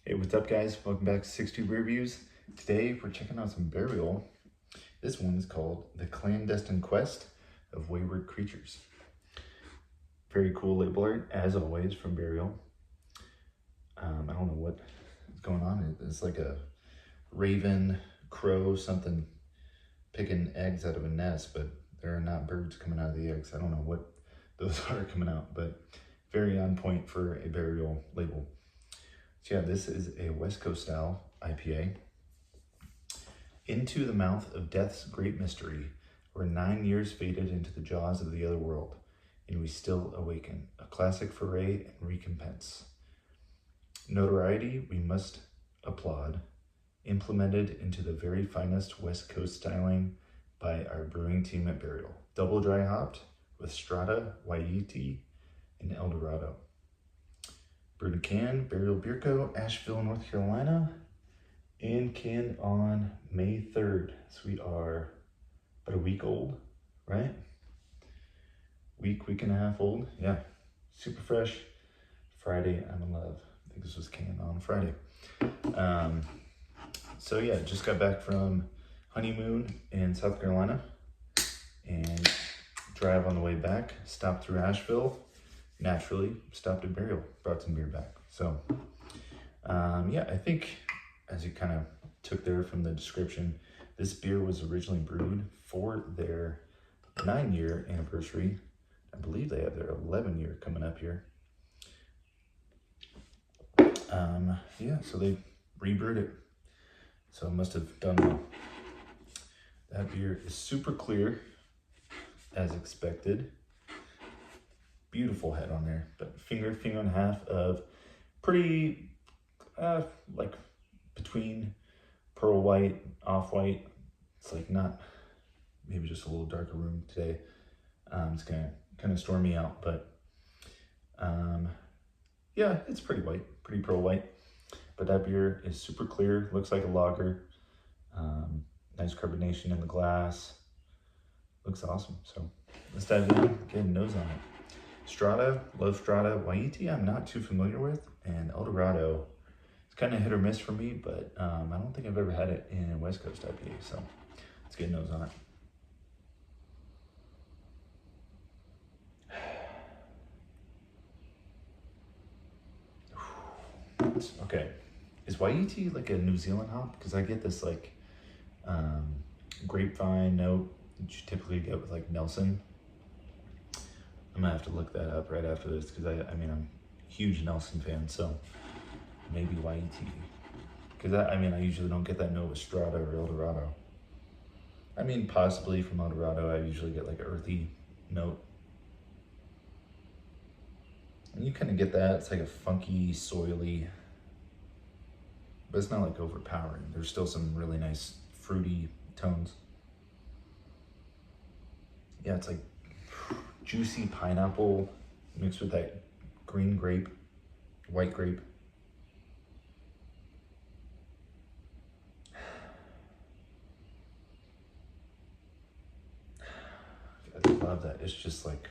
Hey, what's up guys? Welcome back to 62 Beer Reviews. Today we're checking out some burial. This one is called The Clandestine Quest of Wayward Creatures. Very cool label art, as always, from Burial. I don't know what is going on. It's like a raven, crow, something picking eggs out of a nest, but there are not birds coming out of the eggs. I don't know what those are coming out, but very on point for a Burial label. So yeah, this is a West Coast style IPA. Into the mouth of death's great mystery, where 9 years faded into the jaws of the other world, and we still awaken. A classic foray and recompense. Notoriety we must applaud, implemented into the very finest West Coast styling by our brewing team at Burial. Double dry hopped with Strata, Wayward, and Eldorado. Brewed in can, Burial Beer Co., Asheville, North Carolina, and canned on May 3rd. So we are about a week old, right? Week and a half old. Yeah, super fresh. Friday, I'm in love. I think this was canned on Friday. So yeah, just got back from honeymoon in South Carolina and drive on the way back, stopped through Asheville. Naturally, stopped at Burial, brought some beer back. So yeah, I think as you kind of took there from the description, this beer was originally brewed for their 9-year anniversary. I believe they have their 11-year coming up here. Yeah, so they rebrewed it. So it must have done well. That beer is super clear, as expected. Beautiful head on there, but finger and a half of pretty, like between pearl white, off-white. It's like not, maybe just a little darker room today. It's gonna kind of storm me out, but yeah, it's pretty white, pretty pearl white. But that beer is super clear, looks like a lager. Nice carbonation in the glass. Looks awesome. So let's dive in, get a nose on it. Strata, love Strata. Wayward, I'm not too familiar with, and Eldorado, it's kind of hit or miss for me, but I don't think I've ever had it in a West Coast IPA, so let's get a nose on it. Okay, is Wayward like a New Zealand hop? Because I get this like grapevine note that you typically get with like Nelson. I'm gonna have to look that up right after this because I mean, I'm a huge Nelson fan, so maybe Wayward. Because I usually don't get that note with Strata or Eldorado. I mean, possibly from Eldorado, I usually get like an earthy note. And you kind of get that, it's like a funky, soily, but it's not like overpowering. There's still some really nice fruity tones. Yeah, it's like juicy pineapple mixed with that green grape, white grape. I love that. It's just like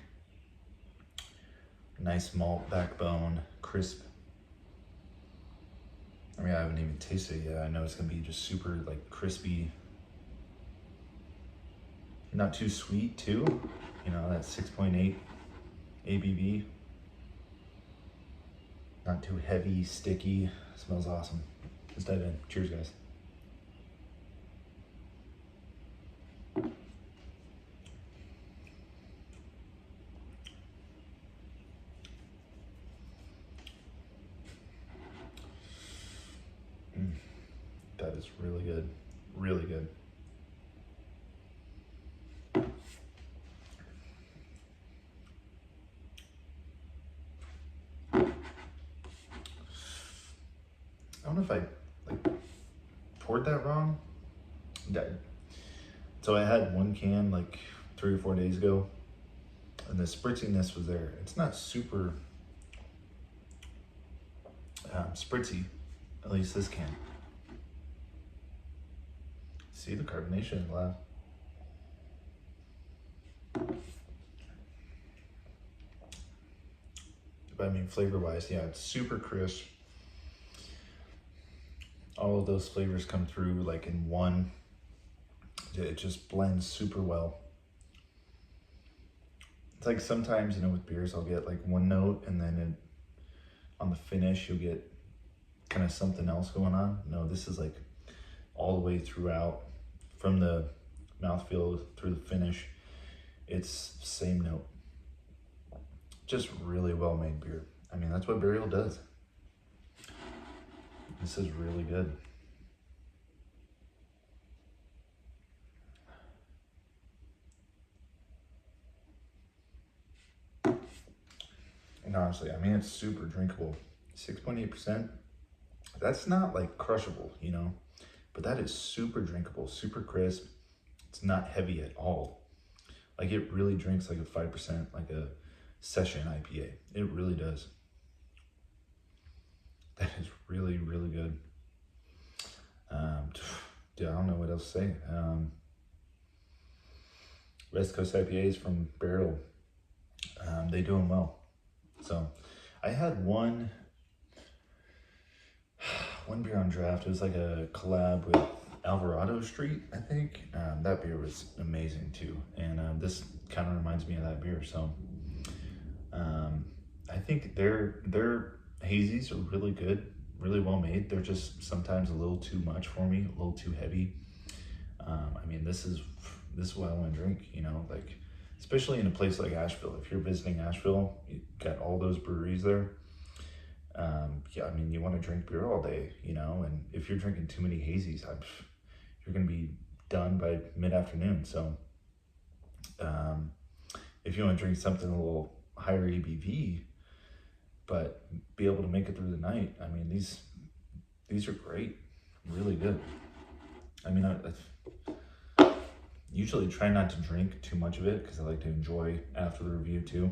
nice malt backbone, crisp. I mean, I haven't even tasted it yet. I know it's gonna be just super like crispy. Not too sweet too. You know, that's 6.8 ABV. Not too heavy, sticky. Smells awesome. Let's dive in. Cheers, guys. That is really good. Really good. I don't know if I like poured that wrong. So I had one can like 3 or 4 days ago, and the spritziness was there. It's not super spritzy, at least this can. See the carbonation in the glass. But I mean, flavor-wise, yeah, it's super crisp. all of those flavors come through like in one. It just blends super well. It's like sometimes, with beers, I'll get like one note and then on the finish, you'll get kind of something else going on. No, this is like all the way throughout, from the mouthfeel through the finish. It's same note. Just really well made beer. I mean, that's what Burial does. This is really good. And honestly, I mean, it's super drinkable. 6.8%. That's not like crushable, but that is super drinkable, super crisp. It's not heavy at all. Like, it really drinks like a 5%, like a session IPA. It really does. That is really, really good. Dude, I don't know what else to say. West Coast IPAs from Barrel, they do them well. So I had one beer on draft. It was like a collab with Alvarado Street, I think. That beer was amazing too. And this kind of reminds me of that beer. So I think their hazies are really good, really well made. They're just sometimes a little too much for me, a little too heavy. I mean, this is what I want to drink, like, especially in a place like Asheville. If you're visiting Asheville, you got all those breweries there. Yeah, I mean, you want to drink beer all day, and if you're drinking too many hazies, you're going to be done by mid-afternoon. So if you want to drink something a little higher ABV, but be able to make it through the night, I mean, these are great, really good. I mean, I usually try not to drink too much of it because I like to enjoy after the review too.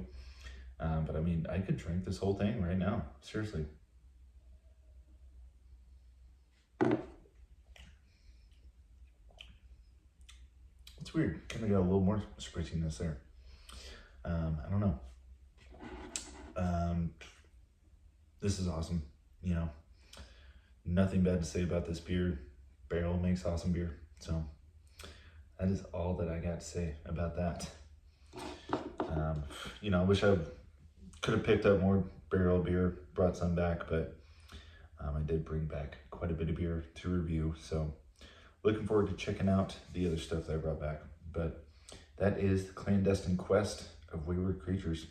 But I mean, I could drink this whole thing right now, seriously. It's weird, kind of got a little more spritziness there. I don't know. This is awesome, Nothing bad to say about this beer. Barrel makes awesome beer, so that is all that I got to say about that. I wish I could have picked up more Barrel beer, brought some back, but I did bring back quite a bit of beer to review, so looking forward to checking out the other stuff that I brought back. But that is the Clandestine Quest of Wayward Creatures.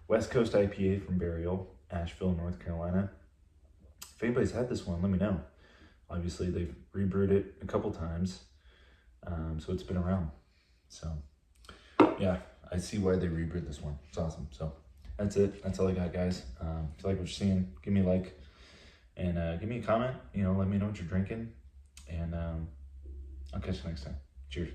West Coast IPA from Burial, Asheville, North Carolina. If anybody's had this one, let me know. Obviously, they've rebrewed it a couple times, so it's been around. So, yeah, I see why they rebrewed this one. It's awesome. So, that's it. That's all I got, guys. If you like what you're seeing, give me a like, and give me a comment. Let me know what you're drinking, and I'll catch you next time. Cheers.